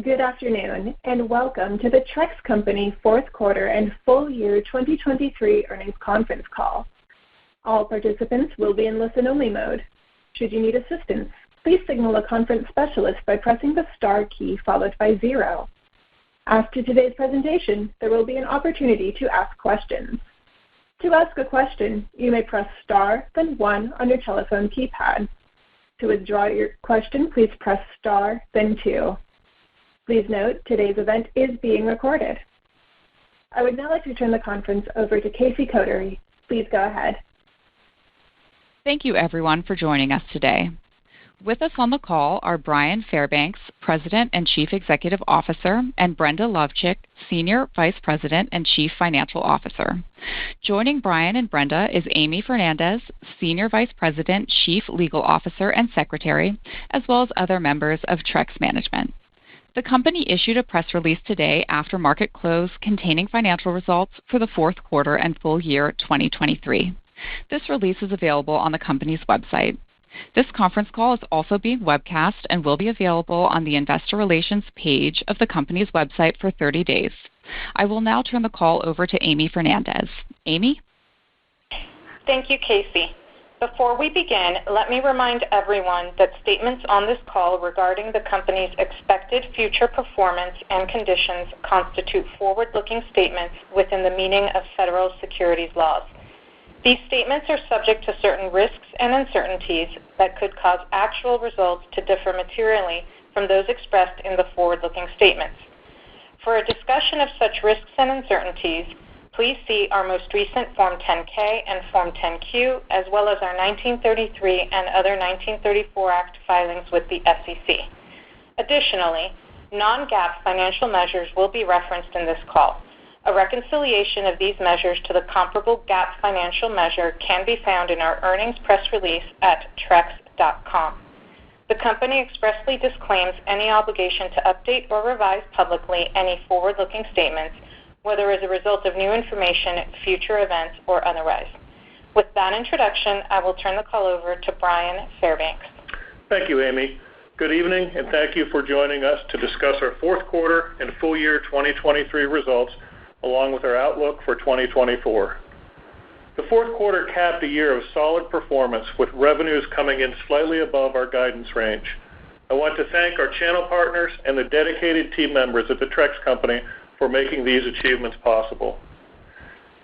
Good afternoon, and welcome to the TREX Company fourth quarter and full year 2023 earnings conference call. All participants will be in listen-only mode. Should you need assistance, please signal a conference specialist by pressing the star key followed by 0. After today's presentation, there will be an opportunity to ask questions. To ask a question, you may press star, then 1 on your telephone keypad. To withdraw your question, please press star, then 2. Please note, today's event is being recorded. I would now like to turn the conference over to Casey Coterie. Please go ahead. Thank you, everyone, for joining us today. With us on the call are Bryan Fairbanks, President and Chief Executive Officer, and Brenda Lovcik, Senior Vice President and Chief Financial Officer. Joining Bryan and Brenda is Amy Fernandez, Senior Vice President, Chief Legal Officer, and Secretary, as well as other members of TREX Management. The company issued a press release today after market close containing financial results for the fourth quarter and full year 2023. This release is available on the company's website. This conference call is also being webcast and will be available on the Investor Relations page of the company's website for 30 days. I will now turn the call over to Amy Fernandez. Amy? Thank you, Casey. Before we begin, let me remind everyone that statements on this call regarding the company's expected future performance and conditions constitute forward-looking statements within the meaning of federal securities laws. These statements are subject to certain risks and uncertainties that could cause actual results to differ materially from those expressed in the forward-looking statements. For a discussion of such risks and uncertainties, please see our most recent Form 10-K and Form 10-Q, as well as our 1933 and other 1934 Act filings with the SEC. Additionally, non-GAAP financial measures will be referenced in this call. A reconciliation of these measures to the comparable GAAP financial measure can be found in our earnings press release at trex.com. The company expressly disclaims any obligation to update or revise publicly any forward-looking statements, whether as a result of new information, future events, or otherwise. With that introduction, I will turn the call over to Bryan Fairbanks. Thank you, Amy. Good evening, and thank you for joining us to discuss our fourth quarter and full year 2023 results, along with our outlook for 2024. The fourth quarter capped a year of solid performance, with revenues coming in slightly above our guidance range. I want to thank our channel partners and the dedicated team members at the TREX Company for making these achievements possible.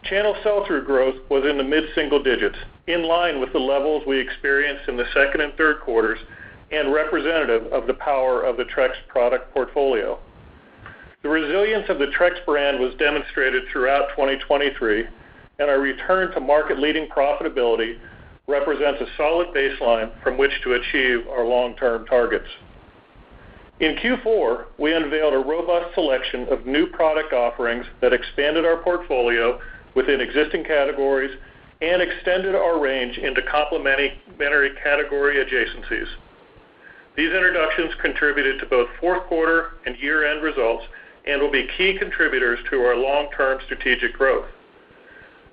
Channel sell-through growth was in the mid-single digits, in line with the levels we experienced in the second and third quarters, and representative of the power of the TREX product portfolio. The resilience of the TREX brand was demonstrated throughout 2023, and our return to market-leading profitability represents a solid baseline from which to achieve our long-term targets. In Q4, we unveiled a robust selection of new product offerings that expanded our portfolio within existing categories and extended our range into complementary category adjacencies. These introductions contributed to both fourth quarter and year-end results and will be key contributors to our long-term strategic growth.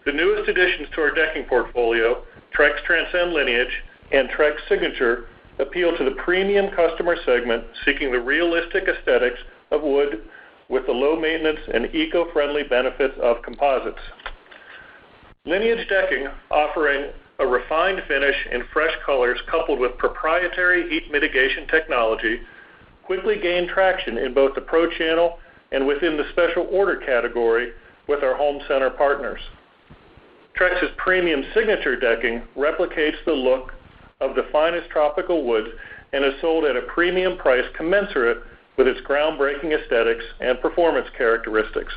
The newest additions to our decking portfolio, TREX Transcend Lineage and TREX Signature, appeal to the premium customer segment seeking the realistic aesthetics of wood with the low maintenance and eco-friendly benefits of composites. Lineage decking, offering a refined finish in fresh colors coupled with proprietary heat mitigation technology, quickly gained traction in both the pro channel and within the special order category with our home center partners. TREX's premium Signature decking replicates the look of the finest tropical woods and is sold at a premium price commensurate with its groundbreaking aesthetics and performance characteristics.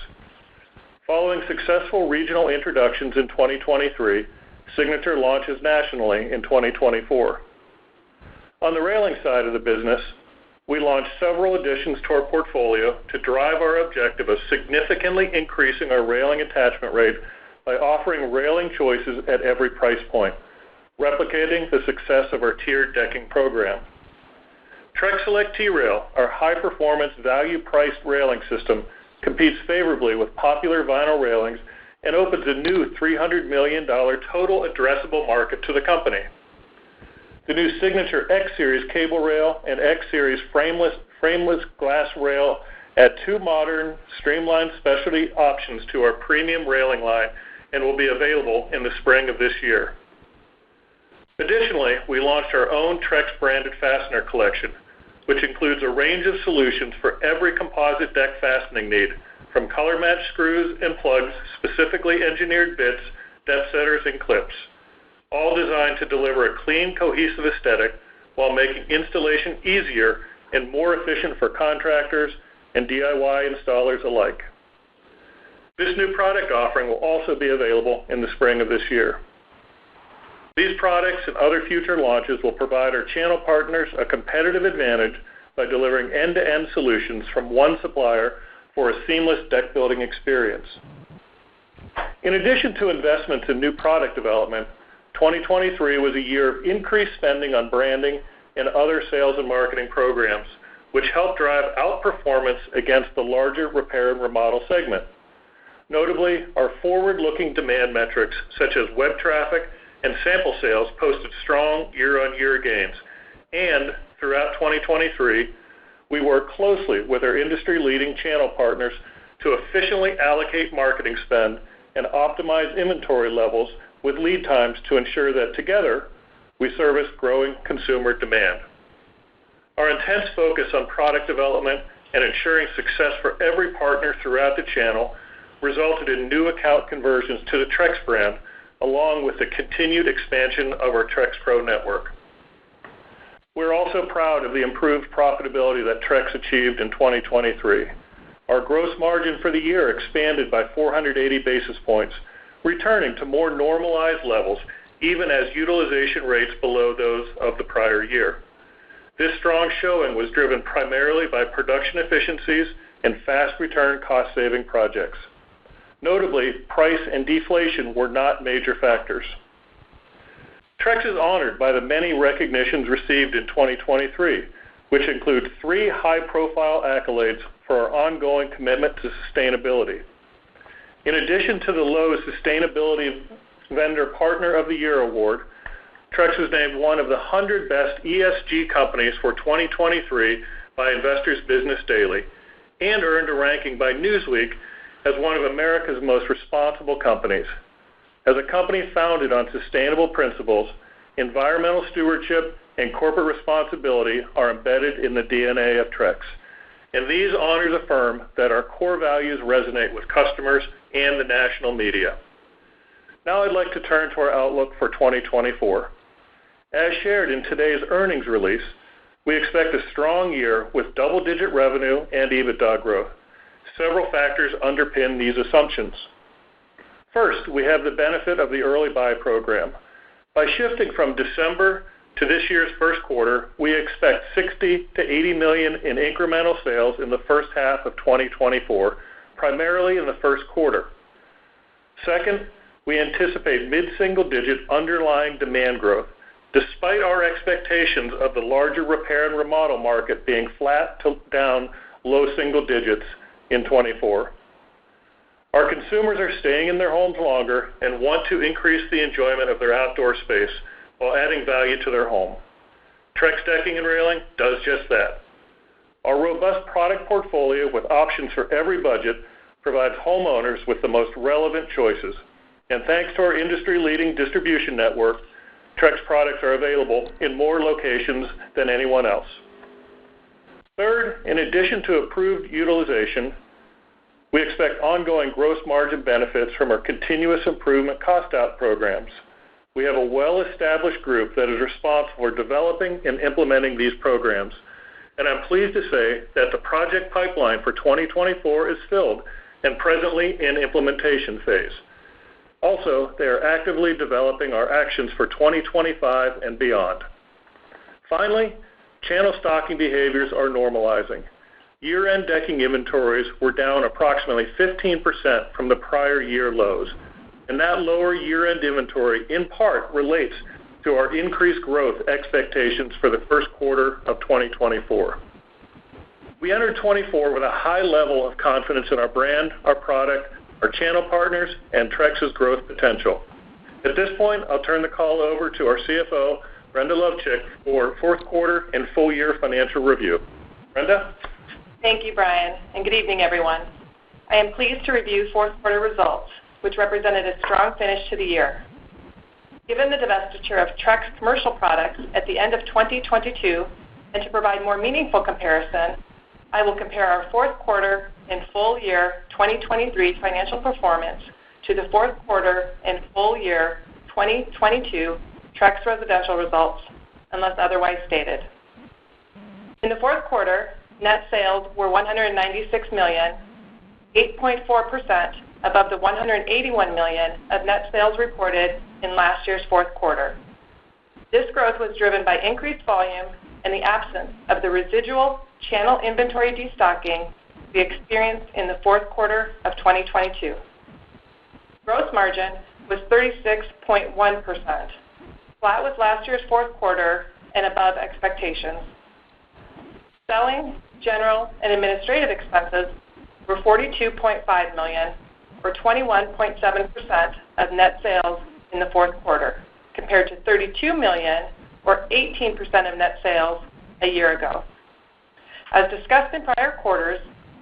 Following successful regional introductions in 2023, Signature launches nationally in 2024. On the railing side of the business, we launched several additions to our portfolio to drive our objective of significantly increasing our railing attachment rate by offering railing choices at every price point, replicating the success of our tiered decking program. TREX Select T-Rail, our high-performance, value-priced railing system, competes favorably with popular vinyl railings and opens a new $300 million total addressable market to the company. The new Signature X-Series cable rail and X-Series frameless glass rail add two modern, streamlined specialty options to our premium railing line and will be available in the spring of this year. Additionally, we launched our own TREX branded fastener collection, which includes a range of solutions for every composite deck fastening need, from color-matched screws and plugs, specifically engineered bits, depth setters, and clips, all designed to deliver a clean, cohesive aesthetic while making installation easier and more efficient for contractors and DIY installers alike. This new product offering will also be available in the spring of this year. These products and other future launches will provide our channel partners a competitive advantage by delivering end-to-end solutions from one supplier for a seamless deck building experience. In addition to investments in new product development, 2023 was a year of increased spending on branding and other sales and marketing programs, which helped drive outperformance against the larger repair and remodel segment. Notably, our forward-looking demand metrics, such as web traffic and sample sales, posted strong year-on-year gains. And throughout 2023, we worked closely with our industry-leading channel partners to efficiently allocate marketing spend and optimize inventory levels with lead times to ensure that together we service growing consumer demand. Our intense focus on product development and ensuring success for every partner throughout the channel resulted in new account conversions to the TREX brand, along with the continued expansion of our TREX Pro network. We're also proud of the improved profitability that TREX achieved in 2023. Our gross margin for the year expanded by 480 basis points, returning to more normalized levels, even as utilization rates below those of the prior year. This strong showing was driven primarily by production efficiencies and fast return cost-saving projects. Notably, price and deflation were not major factors. TREX is honored by the many recognitions received in 2023, which include 3 high-profile accolades for our ongoing commitment to sustainability. In addition to the Lowe's Sustainability Vendor Partner of the Year award, TREX was named one of the 100 best ESG companies for 2023 by Investor's Business Daily and earned a ranking by Newsweek as one of America's most responsible companies. As a company founded on sustainable principles, environmental stewardship and corporate responsibility are embedded in the DNA of TREX, and these honors affirm that our core values resonate with customers and the national media. Now I'd like to turn to our outlook for 2024. As shared in today's earnings release, we expect a strong year with double-digit revenue and EBITDA growth. Several factors underpin these assumptions. First, we have the benefit of the early buy program. By shifting from December to this year's first quarter, we expect $60 to $80 million in incremental sales in the first half of 2024, primarily in the first quarter. Second, we anticipate mid-single-digit underlying demand growth, despite our expectations of the larger repair and remodel market being flat to down low single digits in 24. Our consumers are staying in their homes longer and want to increase the enjoyment of their outdoor space while adding value to their home. TREX Decking and Railing does just that. Our robust product portfolio with options for every budget provides homeowners with the most relevant choices. And thanks to our industry-leading distribution network, TREX products are available in more locations than anyone else. Third, in addition to improved utilization, we expect ongoing gross margin benefits from our continuous improvement cost-out programs. We have a well-established group that is responsible for developing and implementing these programs, and I'm pleased to say that the project pipeline for 2024 is filled and presently in implementation phase. Also, they are actively developing our actions for 2025 and beyond. Finally, channel stocking behaviors are normalizing. Year-end decking inventories were down approximately 15% from the prior year lows, and that lower year-end inventory in part relates to our increased growth expectations for the first quarter of 2024. We entered 24 with a high level of confidence in our brand, our product, our channel partners, and TREX's growth potential. At this point, I'll turn the call over to our CFO, Brenda Lovcik, for fourth quarter and full year financial review. Brenda? Thank you, Brian, and good evening, everyone. I am pleased to review fourth quarter results, which represented a strong finish to the year. Given the divestiture of TREX commercial products at the end of 2022, and to provide more meaningful comparison, I will compare our fourth quarter and full year 2023 financial performance to the fourth quarter and full year 2022 TREX residential results, unless otherwise stated. In the fourth quarter, net sales were $196 million, 8.4% above the $181 million of net sales reported in last year's fourth quarter. This growth was driven by increased volume and the absence of the residual channel inventory destocking we experienced in the fourth quarter of 2022. Gross margin was 36.1%, flat with last year's fourth quarter and above expectations. Selling, general, and administrative expenses were $42.5 million, or 21.7% of net sales in the fourth quarter, compared to $32 million, or 18% of net sales a year ago. As discussed in prior quarters,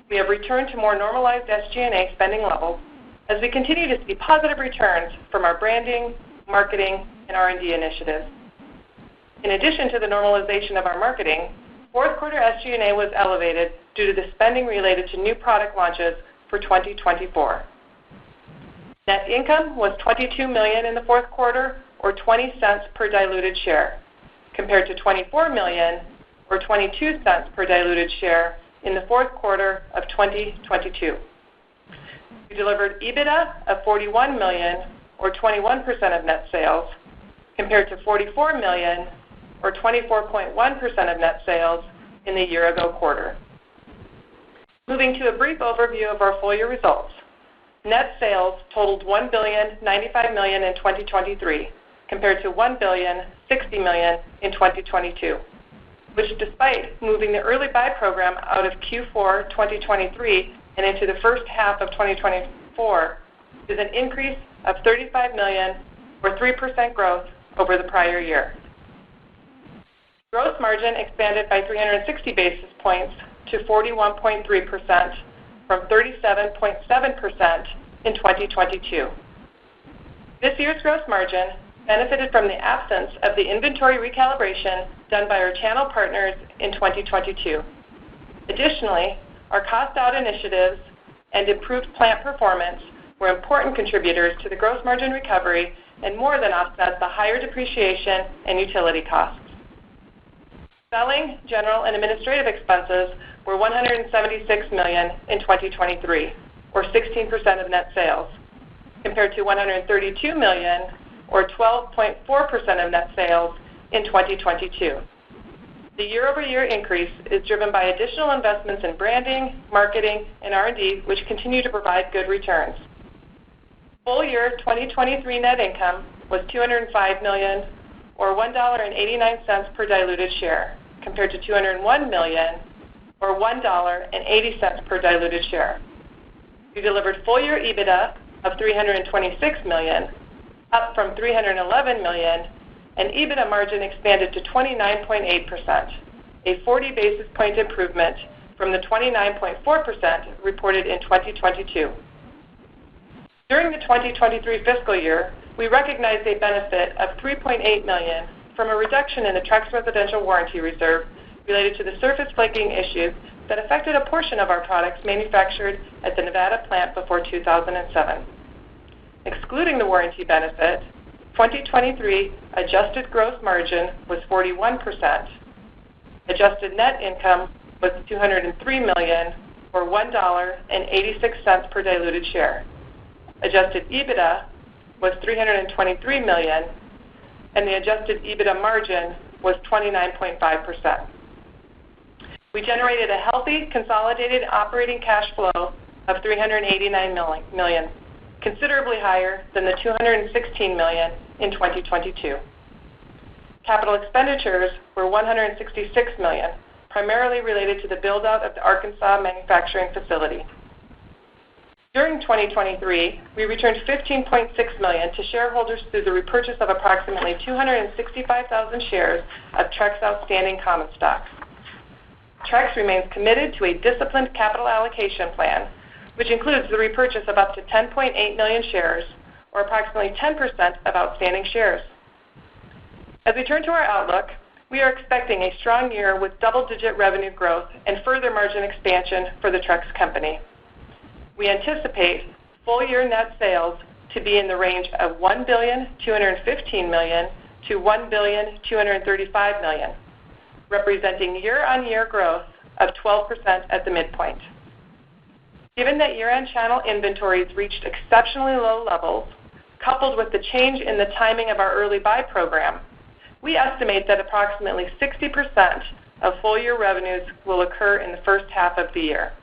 we have returned to more normalized SG&A spending levels as we continue to see positive returns from our branding, marketing, and R&D initiatives. In addition to the normalization of our marketing, fourth quarter SG&A was elevated due to the spending related to new product launches for 2024. Net income was $22 million in the fourth quarter, or 20 cents per diluted share, compared to $24 million, or 22 cents per diluted share in the fourth quarter of 2022. We delivered EBITDA of $41 million, or 21% of net sales, compared to $44 million, or 24.1% of net sales in the year-ago quarter. Moving to a brief overview of our full-year results. Net sales totaled $1,095 million in 2023, compared to $1,060 million in 2022, which, despite moving the early buy program out of Q4 2023 and into the first half of 2024, is an increase of $35 million, or 3% growth over the prior year. Gross margin expanded by 360 basis points to 41.3% from 37.7% in 2022. This year's gross margin benefited from the absence of the inventory recalibration done by our channel partners in 2022. Additionally, our cost-out initiatives and improved plant performance were important contributors to the gross margin recovery and more than offset the higher depreciation and utility costs. Selling, general, and administrative expenses were $176 million in 2023, or 16% of net sales, compared to $132 million, or 12.4% of net sales in 2022. The year-over-year increase is driven by additional investments in branding, marketing, and R&D, which continue to provide good returns. Full year 2023 net income was $205 million, or $1.89 per diluted share, compared to $201 million, or $1.80 per diluted share. We delivered full-year EBITDA of $326 million, up from $311 million, and EBITDA margin expanded to 29.8%, a 40 basis point improvement from the 29.4% reported in 2022. During the 2023 fiscal year, we recognized a benefit of $3.8 million from a reduction in the TREX residential warranty reserve related to the surface flaking issue that affected a portion of our products manufactured at the Nevada plant before 2007. Excluding the warranty benefit, 2023 adjusted gross margin was 41%. Adjusted net income was $203 million, or $1.86 per diluted share. Adjusted EBITDA was $323 million, and the adjusted EBITDA margin was 29.5%. We generated a healthy consolidated operating cash flow of $389 million, considerably higher than the $216 million in 2022. Capital expenditures were $166 million, primarily related to the build-out of the Arkansas manufacturing facility. During 2023, we returned $15.6 million to shareholders through the repurchase of approximately 265,000 shares of TREX outstanding common stock. Trex remains committed to a disciplined capital allocation plan, which includes the repurchase of up to 10.8 million shares, or approximately 10% of outstanding shares. As we turn to our outlook, we are expecting a strong year with double-digit revenue growth and further margin expansion for the Trex Company. We anticipate full-year net sales to be in the range of $1,215 million to $1,235 million, representing year-on-year growth of 12% at the midpoint. Given that year-end channel inventories reached exceptionally low levels, coupled with the change in the timing of our early buy program, we estimate that approximately 60% of full-year revenues will occur in the first half of the year.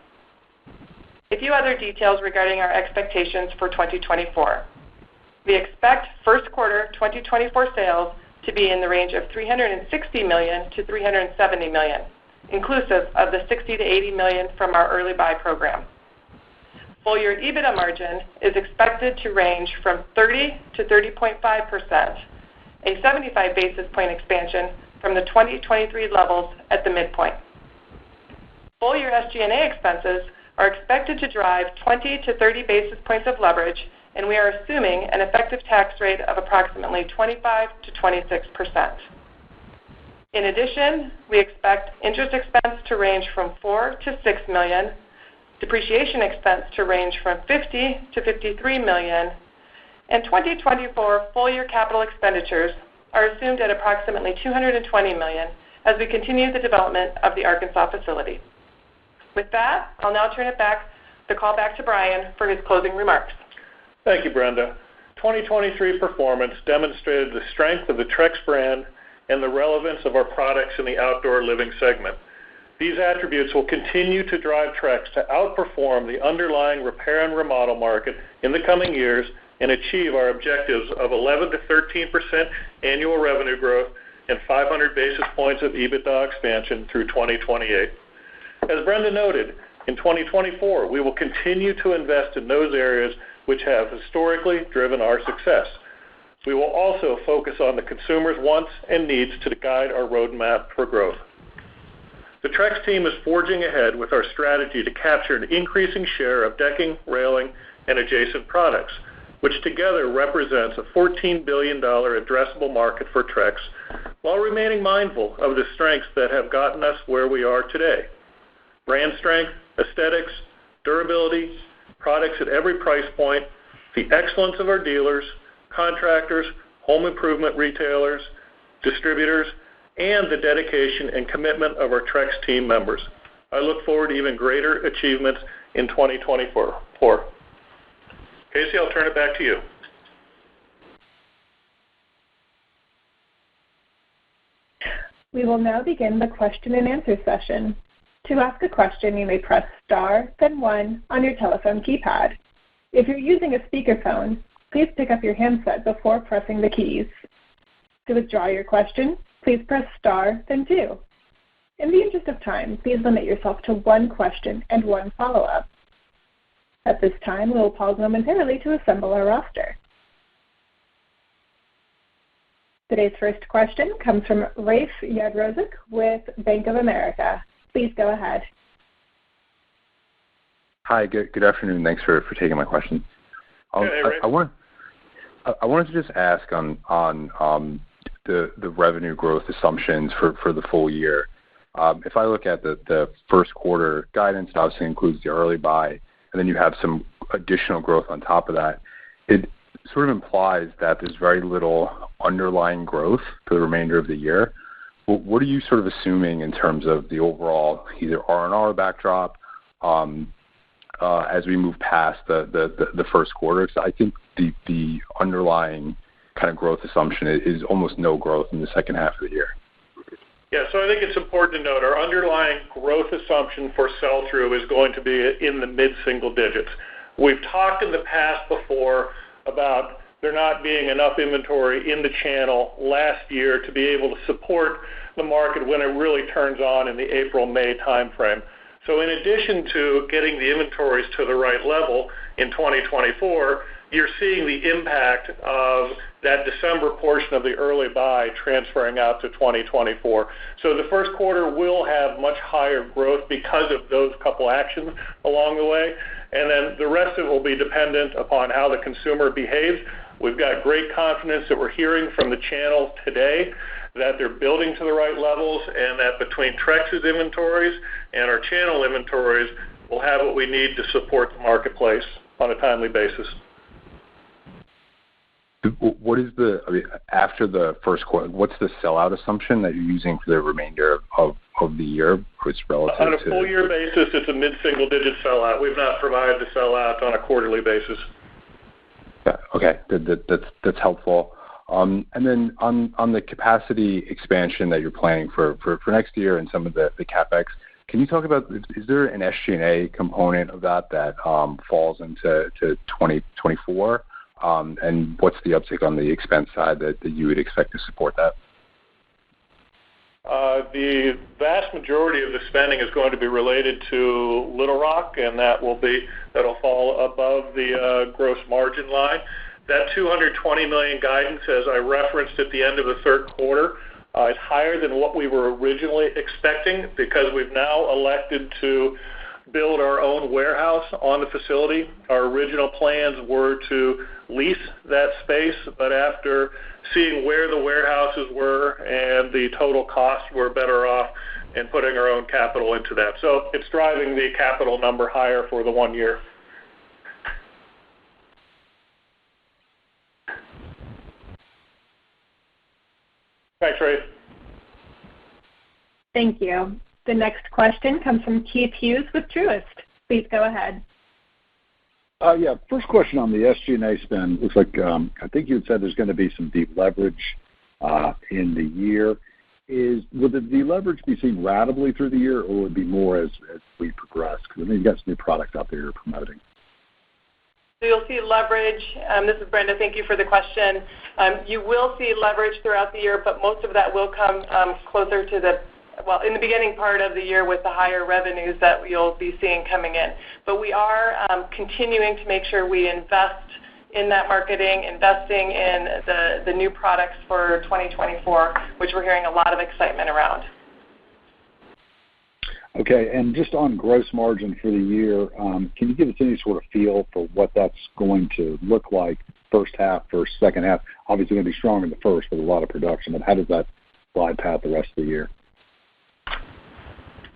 A few other details regarding our expectations for 2024. We expect first quarter 2024 sales to be in the range of $360 million to $370 million, inclusive of the $60 to $80 million from our early buy program. Full-year EBITDA margin is expected to range from 30 to 30.5%, a 75 basis point expansion from the 2023 levels at the midpoint. Full-year SG&A expenses are expected to drive 20 to 30 basis points of leverage, and we are assuming an effective tax rate of approximately 25 to 26%. In addition, we expect interest expense to range from $4 to $6 million, depreciation expense to range from $50 to $53 million, and 2024 full-year capital expenditures are assumed at approximately $220 million as we continue the development of the Arkansas facility. With that, I'll now turn the call back to Brian for his closing remarks. Thank you, Brenda. 2023 performance demonstrated the strength of the Trex brand and the relevance of our products in the outdoor living segment. These attributes will continue to drive Trex to outperform the underlying repair and remodel market in the coming years and achieve our objectives of 11 to 13% annual revenue growth and 500 basis points of EBITDA expansion through 2028. As Brenda noted, in 2024, we will continue to invest in those areas which have historically driven our success. We will also focus on the consumer's wants and needs to guide our roadmap for growth. The Trex team is forging ahead with our strategy to capture an increasing share of decking, railing, and adjacent products, which together represents a $14 billion addressable market for Trex, while remaining mindful of the strengths that have gotten us where we are today. Brand strength, aesthetics, durability, products at every price point, the excellence of our dealers, contractors, home improvement retailers, distributors, and the dedication and commitment of our Trex team members. I look forward to even greater achievements in 2024. Casey, I'll turn it back to you. We will now begin the question and answer session. To ask a question, you may press star, then 1 on your telephone keypad. If you're using a speakerphone, please pick up your handset before pressing the keys. To withdraw your question, please press star, then 2. In the interest of time, please limit yourself to 1 question and 1 follow-up. At this time, we will pause momentarily to assemble our roster. Today's first question comes from Rafe Jadrosich with Bank of America. Please go ahead. Hi, good afternoon. Thanks for taking my question. I wanted to just ask on the revenue growth assumptions for the full year. If I look at the first quarter guidance, it obviously includes the early buy, and then you have some additional growth on top of that. It sort of implies that there's very little underlying growth for the remainder of the year. What are you sort of assuming in terms of the overall either R&R backdrop as we move past the first quarter? Because I think the underlying kind of growth assumption is almost no growth in the second half of the year. Yeah, so I think it's important to note our underlying growth assumption for sell-through is going to be in the mid-single digits. We've talked in the past before about there not being enough inventory in the channel last year to be able to support the market when it really turns on in the April-May timeframe. So in addition to getting the inventories to the right level in 2024, you're seeing the impact of that December portion of the early buy transferring out to 2024. So the first quarter will have much higher growth because of those couple actions along the way. And then the rest of it will be dependent upon how the consumer behaves. We've got great confidence that we're hearing from the channel today that they're building to the right levels, and that between Trex's inventories and our channel inventories, we'll have what we need to support the marketplace on a timely basis. What is after the first quarter, what's the sellout assumption that you're using for the remainder of the year? It's relative on a full year basis, it's a mid-single digit sellout. We've not provided the sellout on a quarterly basis. Yeah, okay, that's helpful. And then on the capacity expansion that you're planning for next year and some of the CapEx, can you talk about, is there an SG&A component of that falls into 2024? And what's the uptick on the expense side that you would expect to support that? The vast majority of the spending is going to be related to Little Rock, and that'll fall above the gross margin line. That $220 million guidance, as I referenced at the end of the third quarter, is higher than what we were originally expecting because we've now elected to build our own warehouse on the facility. Our original plans were to lease that space, but after seeing where the warehouses were and the total costs, we're better off in putting our own capital into that. So it's driving the capital number higher for the 1 year. Thanks, Ray. Thank you. The next question comes from Keith Hughes with Truist. Please go ahead. Yeah, first question on the SG&A spend. Looks like I think you had said there's going to be some deleverage in the year. Will the deleverage be seen ratably through the year, or will it be more as we progress? Because I know you've got some new products out there you're promoting. So you'll see leverage. This is Brenda. Thank you for the question. You will see leverage throughout the year, but most of that will come closer to in the beginning part of the year with the higher revenues that you'll be seeing coming in. But we are continuing to make sure we invest in that marketing, investing in the new products for 2024, which we're hearing a lot of excitement around. Okay, and just on gross margin for the year, can you give us any sort of feel for what that's going to look like first half versus second half? Obviously going to be strong in the first with a lot of production, but how does that glide path the rest of the year?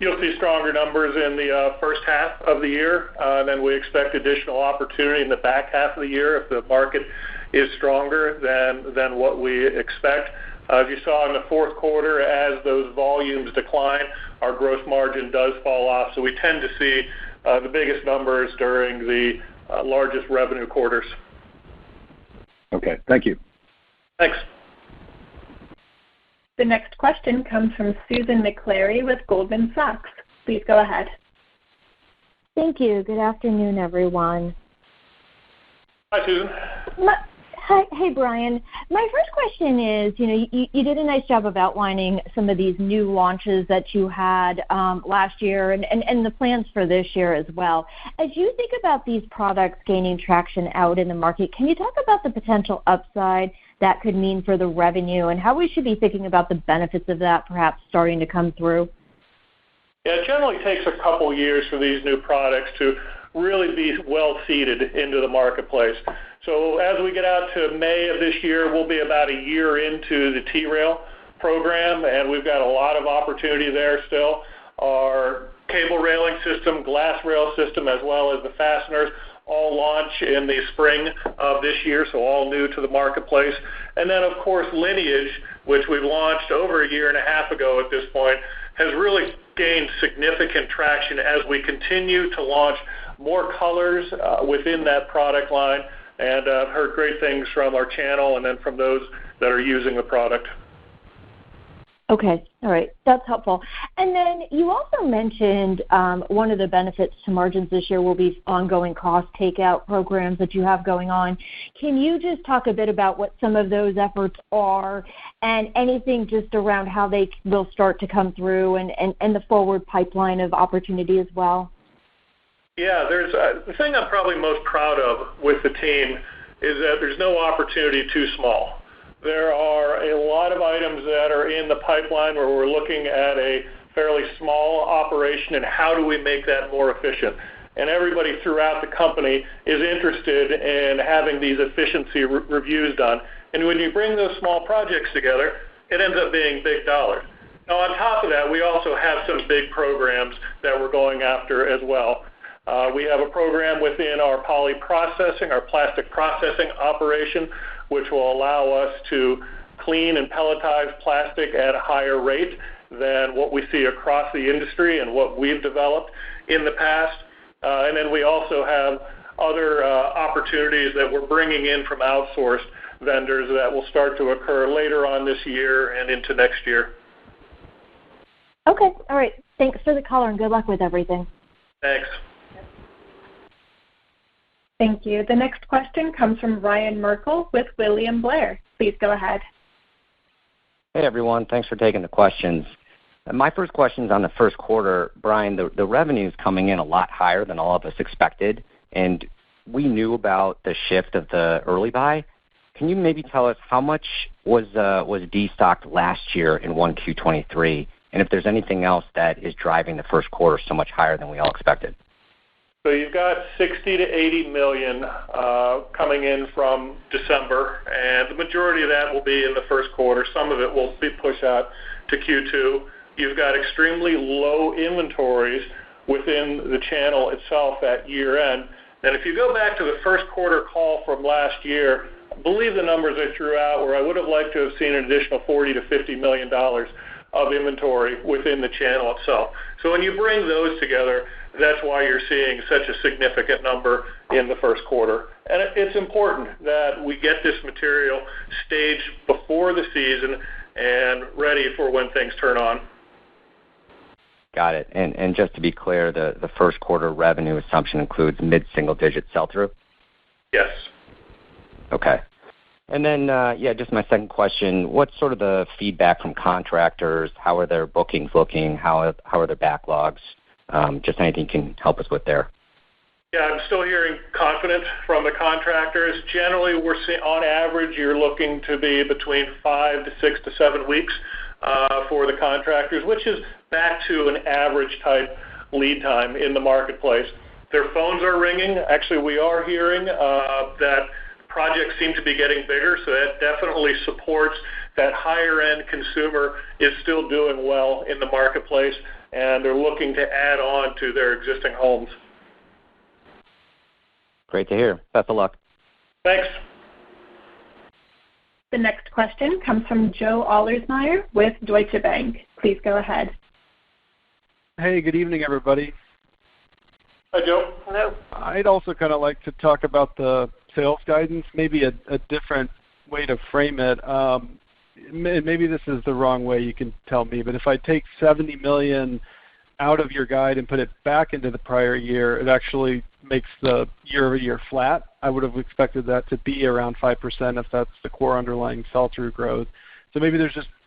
You'll see stronger numbers in the first half of the year, and then we expect additional opportunity in the back half of the year if the market is stronger than what we expect. As you saw in the fourth quarter, as those volumes decline, our gross margin does fall off, so we tend to see the biggest numbers during the largest revenue quarters. Okay, thank you. Thanks. The next question comes from Susan McClary with Goldman Sachs. Please go ahead. Thank you. Good afternoon, everyone. Hi, Susan. Hey, Brian. My first question is, you did a nice job of outlining some of these new launches that you had last year and the plans for this year as well. As you think about these products gaining traction out in the market, can you talk about the potential upside that could mean for the revenue and how we should be thinking about the benefits of that perhaps starting to come through? Yeah, it generally takes a couple years for these new products to really be well seeded into the marketplace. So as we get out to May of this year, we'll be about a year into the T-Rail program, and we've got a lot of opportunity there still. Our cable railing system, glass rail system, as well as the fasteners, all launch in the spring of this year, so all new to the marketplace. And then, of course, Lineage, which we've launched over a year and a half ago at this point, has really gained significant traction as we continue to launch more colors within that product line, and I've heard great things from our channel and then from those that are using the product. Okay. All right. That's helpful. And then you also mentioned one of the benefits to margins this year will be ongoing cost takeout programs that you have going on. Can you just talk a bit about what some of those efforts are and anything just around how they will start to come through and the forward pipeline of opportunity as well? Yeah, there's the thing I'm probably most proud of with the team is that there's no opportunity too small. There are a lot of items that are in the pipeline where we're looking at a fairly small operation and how do we make that more efficient. And everybody throughout the company is interested in having these efficiency reviews done. And when you bring those small projects together, it ends up being big dollars. Now, on top of that, we also have some big programs that we're going after as well. We have a program within our poly processing, our plastic processing operation, which will allow us to clean and pelletize plastic at a higher rate than what we see across the industry and what we've developed in the past. And then we also have other opportunities that we're bringing in from outsourced vendors that will start to occur later on this year and into next year. Okay. All right. Thanks for the color and good luck with everything. Thanks. Thank you. The next question comes from Ryan Merkel with William Blair. Please go ahead. Hey, everyone. Thanks for taking the questions. My first question is on the first quarter. Brian, the revenue is coming in a lot higher than all of us expected, and we knew about the shift of the early buy. Can you maybe tell us how much was destocked last year in 1Q23, and if there's anything else that is driving the first quarter so much higher than we all expected? So you've got 60 to 80 million coming in from December, and the majority of that will be in the first quarter. Some of it will be pushed out to Q2. You've got extremely low inventories within the channel itself at year end. And if you go back to the first quarter call from last year, I believe the numbers I threw out where I would have liked to have seen an additional $40 to $50 million of inventory within the channel itself. So when you bring those together, that's why you're seeing such a significant number in the first quarter. And it's important that we get this material staged before the season and ready for when things turn on. Got it. And just to be clear, the first quarter revenue assumption includes mid-single-digit sell-through? Yes. Okay. And then, just my second question, what's sort of the feedback from contractors? How are their bookings looking? How are their backlogs? Just anything you can help us with there. Yeah, I'm still hearing confidence from the contractors. Generally, we're seeing, on average, you're looking to be between 5 to 6 to 7 weeks for the contractors, which is back to an average type lead time in the marketplace. Their phones are ringing. Actually, we are hearing that projects seem to be getting bigger, so that definitely supports that higher-end consumer is still doing well in the marketplace, and they're looking to add on to their existing homes. Great to hear. Best of luck. Thanks. The next question comes from Joe Allersmeyer with Deutsche Bank. Please go ahead. Hey, good evening, everybody. Hi, Joe. Hello. I'd also kind of like to talk about the sales guidance, maybe a different way to frame it. Maybe this is the wrong way, you can tell me, but if I take $70 million out of your guide and put it back into the prior year, it actually makes the year-over-year flat. I would have expected that to be around 5% if that's the core underlying sell-through growth. So maybe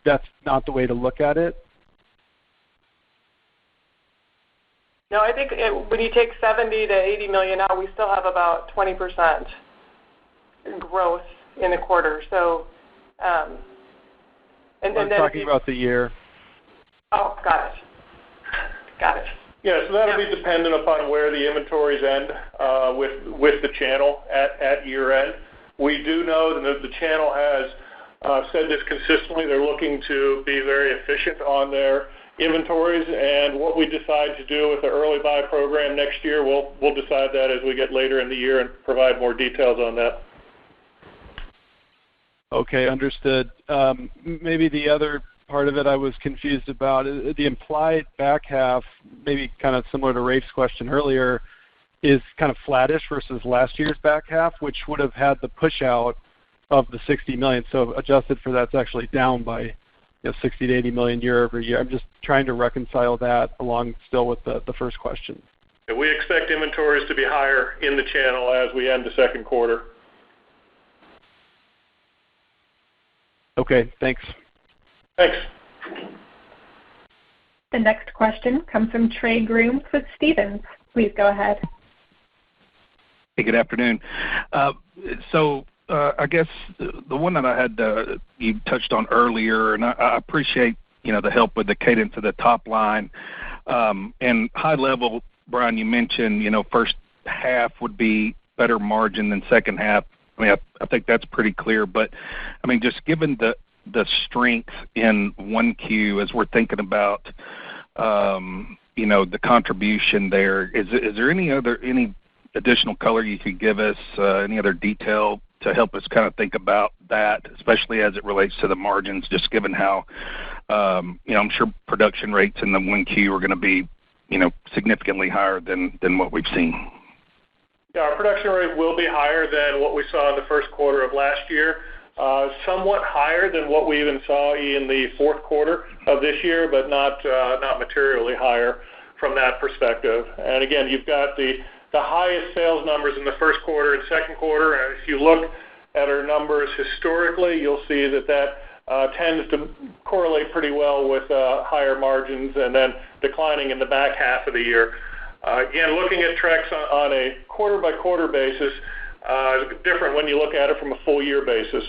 that's not the way to look at it. No, I think when you take 70 to 80 million out, we still have about 20% growth in the quarter. So, I'm talking about the year. Oh, got it. Yeah, so that'll be dependent upon where the inventories end with the channel at year end. We do know that the channel has said this consistently. They're looking to be very efficient on their inventories, and what we decide to do with the early buy program next year, we'll decide that as we get later in the year and provide more details on that. Okay, understood. Maybe the other part of it I was confused about, the implied back half, maybe kind of similar to Rafe's question earlier, is kind of flattish versus last year's back half, which would have had the push out of the 60 million. So adjusted for that's actually down by 60 to 80 million year over year. I'm just trying to reconcile that along still with the first question. We expect inventories to be higher in the channel as we end the second quarter. Okay, thanks. Thanks. The next question comes from Trey Grooms with Stephens. Please go ahead. Hey, good afternoon. I guess the one that I had you touched on earlier, and I appreciate the help with the cadence of the top line. And high level, Brian, you mentioned first half would be better margin than second half. I mean, I think that's pretty clear. But I mean, just given the strength in 1Q as we're thinking about the contribution there, is there any additional color you could give us, any other detail to help us kind of think about that, especially as it relates to the margins, just given how, I'm sure production rates in the 1Q are going to be, significantly higher than what we've seen. Yeah, our production rate will be higher than what we saw in the first quarter of last year, somewhat higher than what we even saw in the fourth quarter of this year, but not materially higher from that perspective. And again, you've got the highest sales numbers in the first quarter and second quarter, and if you look at our numbers historically, you'll see that tends to correlate pretty well with higher margins and then declining in the back half of the year. Again, looking at Trex on a quarter-by-quarter basis is different when you look at it from a full-year basis.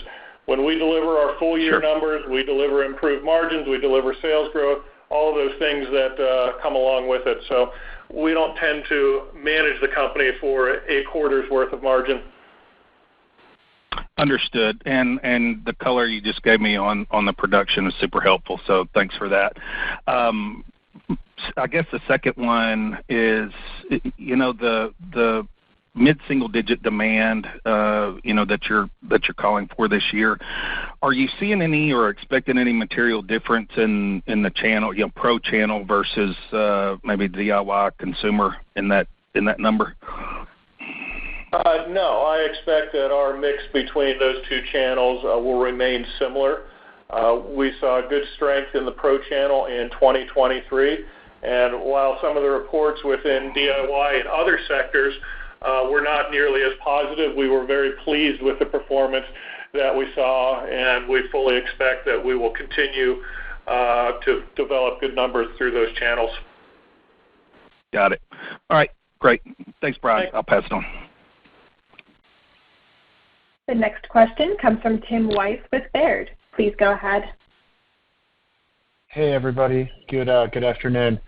When we deliver our full-year numbers, we deliver improved margins, we deliver sales growth, all of those things that come along with it. So we don't tend to manage the company for a quarter's worth of margin. Understood. And the color you just gave me on the production is super helpful, so thanks for that. I guess the second one is, the mid-single-digit demand, that you're calling for this year. Are you seeing any or expecting any material difference in the channel, pro channel versus maybe DIY consumer in that number? No, I expect that our mix between those two channels will remain similar. We saw good strength in the pro channel in 2023, and while some of the reports within DIY and other sectors were not nearly as positive, we were very pleased with the performance that we saw, and we fully expect that we will continue to develop good numbers through those channels. Got it. All right, great. Thanks, Brian. I'll pass it on. The next question comes from Tim Wojs with Baird. Please go ahead. Hey, everybody. Good afternoon.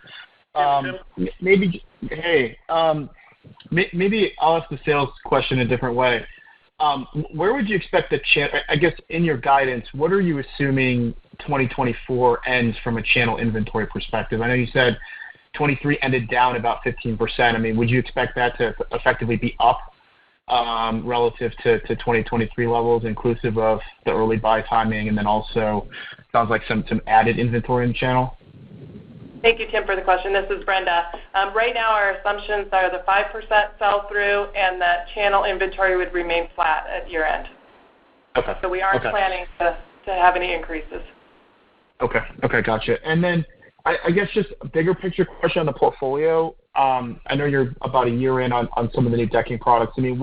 Maybe I'll ask the sales question a different way. Where would you expect the channel? I guess in your guidance, what are you assuming 2024 ends from a channel inventory perspective? I know you said 23 ended down about 15%. I mean, would you expect that to effectively be up relative to 2023 levels, inclusive of the early buy timing, and then also sounds like some added inventory in the channel? Thank you, Tim, for the question. This is Brenda. Right now, our assumptions are the 5% sell-through and that channel inventory would remain flat at year-end. Okay. So we aren't planning to have any increases. Okay, gotcha. And then I guess just a bigger picture question on the portfolio. I know you're about a year in on some of the new decking products. I mean,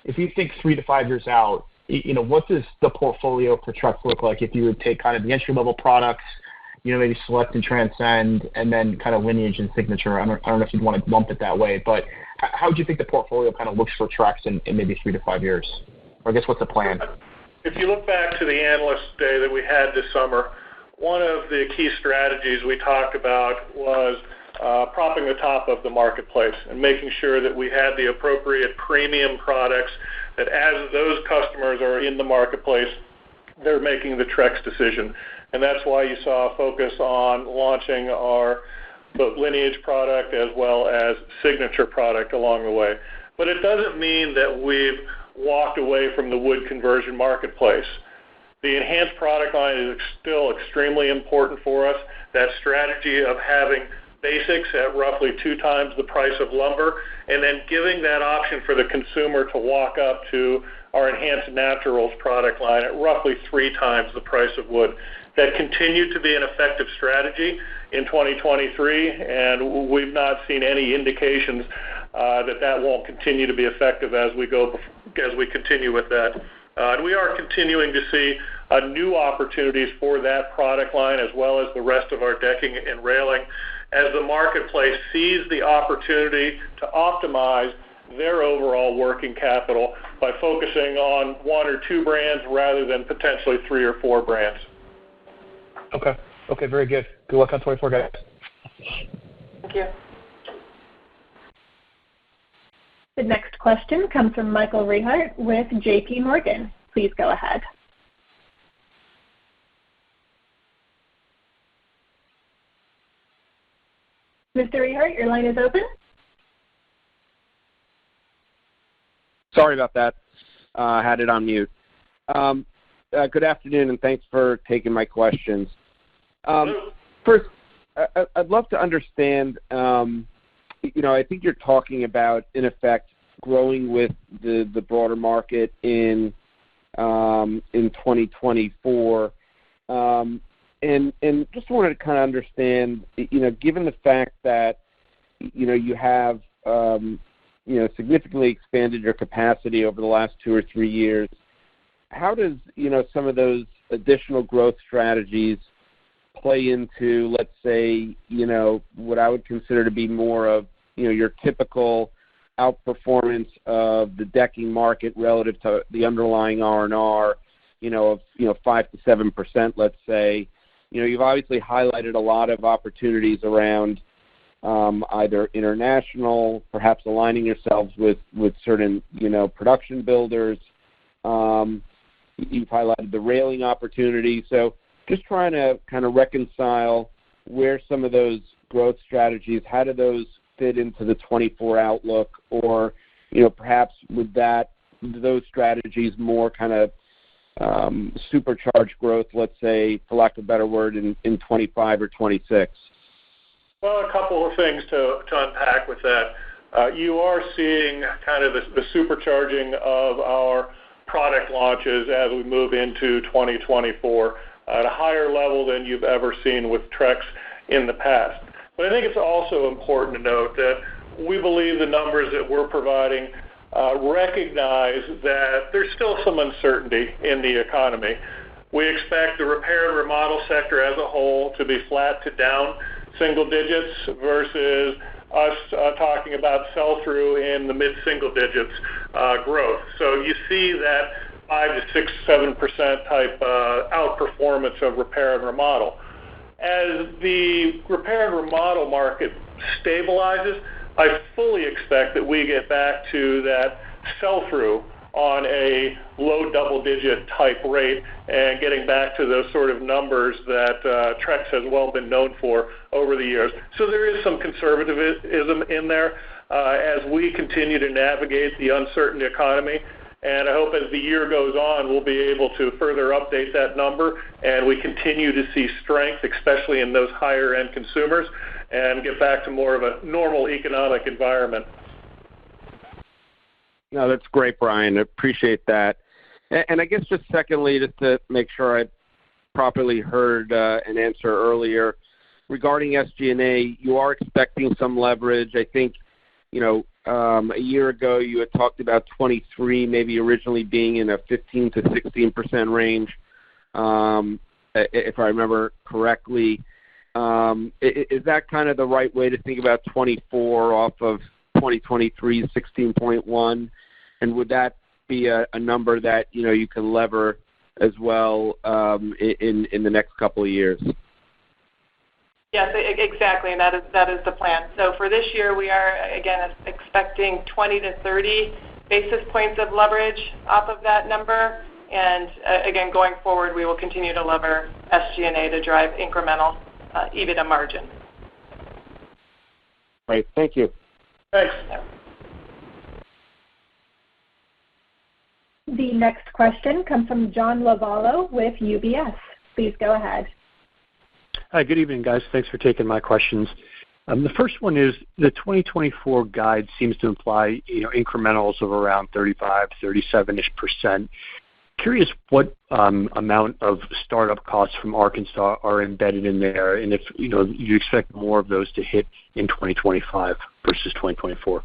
if you think 3 to 5 years out, what does the portfolio for Trex look like if you would take kind of the entry-level products, maybe Select and Transcend, and then kind of Lineage and Signature? I don't know if you'd want to lump it that way, but how do you think the portfolio kind of looks for Trex in maybe 3 to 5 years? Or I guess what's the plan? If you look back to the Analyst Day that we had this summer, one of the key strategies we talked about was propping the top of the marketplace and making sure that we had the appropriate premium products, that as those customers are in the marketplace, they're making the Trex decision. And that's why you saw a focus on launching our both Lineage product as well as Signature product along the way. But it doesn't mean that we've walked away from the wood conversion marketplace. The enhanced product line is still extremely important for us. That strategy of having basics at roughly 2 times the price of lumber, and then giving that option for the consumer to walk up to our Enhanced Naturals product line at roughly 3 times the price of wood. That continued to be an effective strategy in 2023, and we've not seen any indications that won't continue to be effective as we continue with that. And we are continuing to see new opportunities for that product line as well as the rest of our decking and railing as the marketplace sees the opportunity to optimize their overall working capital by focusing on 1 or 2 brands rather than potentially 3 or 4 brands. Okay, very good. Good luck on 24, guys. Thank you. The next question comes from Michael Rehaut with J.P. Morgan. Please go ahead. Mr. Rehaut, your line is open. Sorry about that. I had it on mute. Good afternoon, and thanks for taking my questions. First, I'd love to understand, I think you're talking about, in effect, growing with the broader market in 2024. And just wanted to kind of understand, given the fact that, you have, significantly expanded your capacity over the last 2 or 3 years, how does, some of those additional growth strategies play into, let's say, what I would consider to be more of, your typical outperformance of the decking market relative to the underlying R&R, of 5 to 7%, let's say. You've obviously highlighted a lot of opportunities around either international, perhaps aligning yourselves with certain, production builders. You've highlighted the railing opportunity. So just trying to kind of reconcile where some of those growth strategies, how do those fit into the 24 outlook, or, perhaps with those strategies more kind of supercharged growth, let's say, for lack of a better word, in 25 or 26? Well, a couple of things to unpack with that. You are seeing kind of the supercharging of our product launches as we move into 2024 at a higher level than you've ever seen with Trex in the past. But I think it's also important to note that we believe the numbers that we're providing recognize that there's still some uncertainty in the economy. We expect the repair and remodel sector as a whole to be flat to down single digits versus us talking about sell-through in the mid-single digits growth. So you see that 5 to 6, 7% type outperformance of repair and remodel. As the repair and remodel market stabilizes, I fully expect that we get back to that sell-through on a low double-digit type rate and getting back to those sort of numbers that Trex has well been known for over the years. So there is some conservatism in there as we continue to navigate the uncertain economy. And I hope as the year goes on, we'll be able to further update that number, and we continue to see strength, especially in those higher-end consumers, and get back to more of a normal economic environment. No, that's great, Brian. I appreciate that. And I guess just secondly, just to make sure I properly heard an answer earlier, regarding SG&A, you are expecting some leverage. I think, a year ago you had talked about 23 maybe originally being in a 15 to 16% range, if I remember correctly. Is that kind of the right way to think about 24 off of 2023's 16.1? And would that be a number that, you can lever as well in the next couple of years? Yes, exactly, and that is the plan. So for this year, we are, again, expecting 20 to 30 basis points of leverage off of that number. And, again, going forward, we will continue to lever SG&A to drive incremental EBITDA margin. Great. Thank you. Thanks. The next question comes from John Lovallo with UBS. Please go ahead. Hi, good evening, guys. Thanks for taking my questions. The first one is the 2024 guide seems to imply, incrementals of around 35, 37-ish%. Curious what amount of startup costs from Arkansas are embedded in there, and if, you expect more of those to hit in 2025 versus 2024.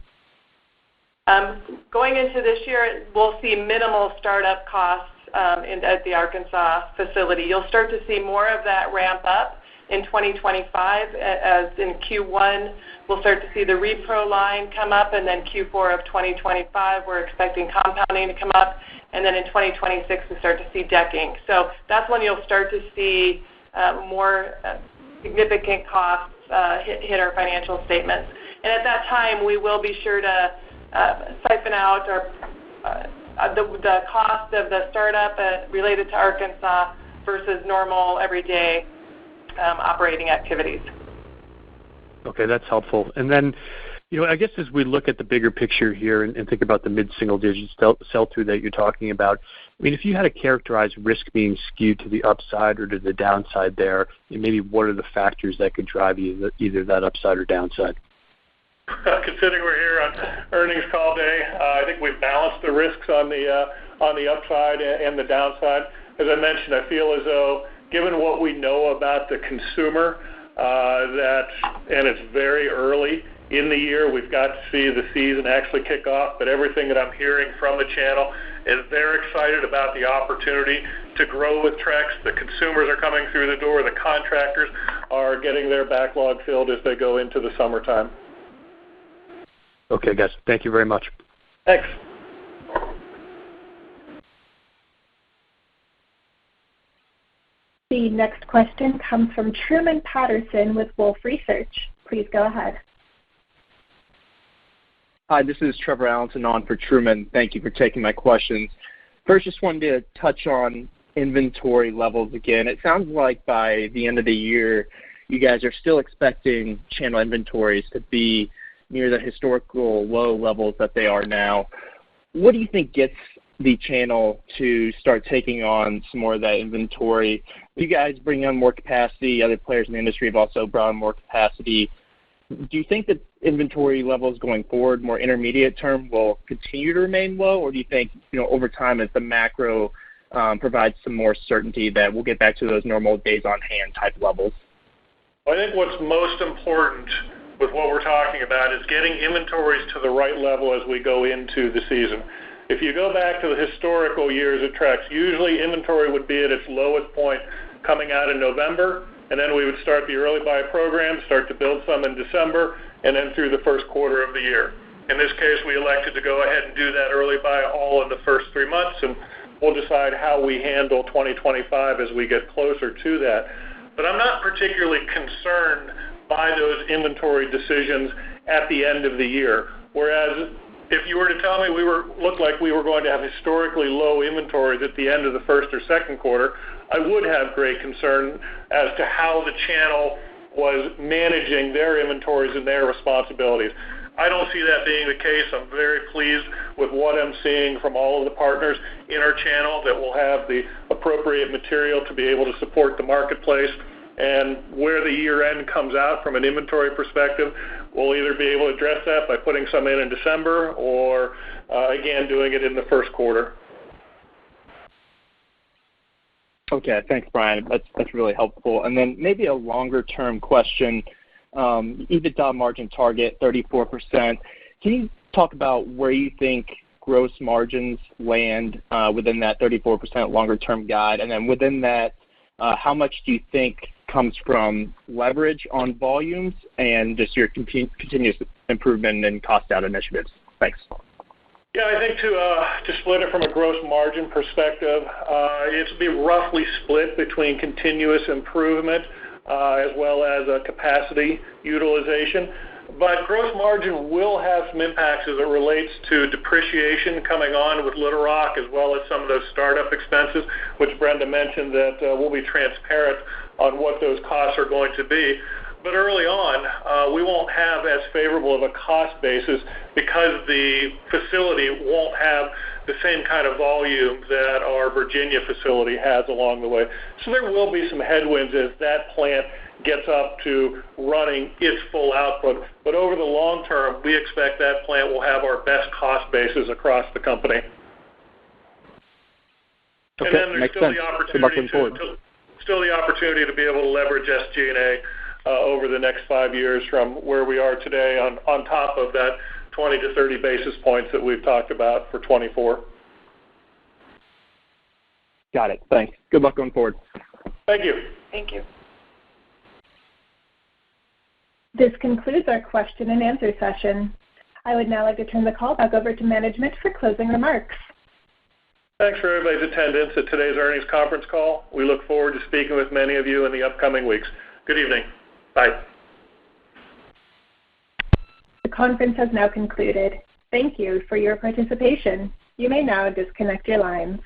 Going into this year, we'll see minimal startup costs at the Arkansas facility. You'll start to see more of that ramp up in 2025, as in Q1, we'll start to see the repro line come up, and then Q4 of 2025, we're expecting compounding to come up, and then in 2026, we start to see decking. So that's when you'll start to see more significant costs hit our financial statements. And at that time, we will be sure to siphon out the cost of the startup related to Arkansas versus normal everyday operating activities. Okay, that's helpful. And then, I guess as we look at the bigger picture here and think about the mid-single digit sell-through that you're talking about, if you had to characterize risk being skewed to the upside or to the downside there, maybe what are the factors that could drive either that upside or downside? Considering we're here on earnings call day, I think we've balanced the risks on the upside and the downside. As I mentioned, I feel as though, given what we know about the consumer, and it's very early in the year, we've got to see the season actually kick off, but everything that I'm hearing from the channel is they're excited about the opportunity to grow with Trex. The consumers are coming through the door. The contractors are getting their backlog filled as they go into the summertime. Okay, guys. Thank you very much. Thanks. The next question comes from Truman Patterson with Wolfe Research. Please go ahead. Hi, this is Trevor Allenson on for Truman. Thank you for taking my questions. First, just wanted to touch on inventory levels again. It sounds like by the end of the year, you guys are still expecting channel inventories to be near the historical low levels that they are now. What do you think gets the channel to start taking on some more of that inventory? You guys bring on more capacity. Other players in the industry have also brought on more capacity. Do you think that inventory levels going forward, more intermediate term, will continue to remain low, or do you think, over time as the macro provides some more certainty that we'll get back to those normal days on hand type levels? I think what's most important with what we're talking about is getting inventories to the right level as we go into the season. If you go back to the historical years of Trex, usually inventory would be at its lowest point coming out in November, and then we would start the early buy program, start to build some in December, and then through the first quarter of the year. In this case, we elected to go ahead and do that early buy all in the first 3 months, and we'll decide how we handle 2025 as we get closer to that. But I'm not particularly concerned by those inventory decisions at the end of the year. Whereas if you were to tell me looked like we were going to have historically low inventories at the end of the first or second quarter, I would have great concern as to how the channel was managing their inventories and their responsibilities. I don't see that being the case. I'm very pleased with what I'm seeing from all of the partners in our channel that will have the appropriate material to be able to support the marketplace. And where the year end comes out from an inventory perspective, we'll either be able to address that by putting some in December or, again, doing it in the first quarter. Okay, thanks, Brian. That's really helpful. And then maybe a longer-term question. EBITDA margin target, 34%. Can you talk about where you think gross margins land within that 34% longer-term guide? And then within that, how much do you think comes from leverage on volumes and just your continuous improvement and cost out initiatives? Thanks. Yeah, I think to split it from a gross margin perspective, it'll be roughly split between continuous improvement as well as capacity utilization. But gross margin will have some impacts as it relates to depreciation coming on with Little Rock, as well as some of those startup expenses, which Brenda mentioned that we'll be transparent on what those costs are going to be. But early on, we won't have as favorable of a cost basis because the facility won't have the same kind of volume that our Virginia facility has along the way. So there will be some headwinds as that plant gets up to running its full output. But over the long term, we expect that plant will have our best cost basis across the company. Okay, and then there's makes still sense. The opportunity to be able to leverage SG&A over the next 5 years from where we are today on top of that 20 to 30 basis points that we've talked about for 24. Got it. Thanks. Good luck going forward. Thank you. Thank you. This concludes our question and answer session. I would now like to turn the call back over to management for closing remarks. Thanks for everybody's attendance at today's earnings conference call. We look forward to speaking with many of you in the upcoming weeks. Good evening. Bye. The conference has now concluded. Thank you for your participation. You may now disconnect your lines.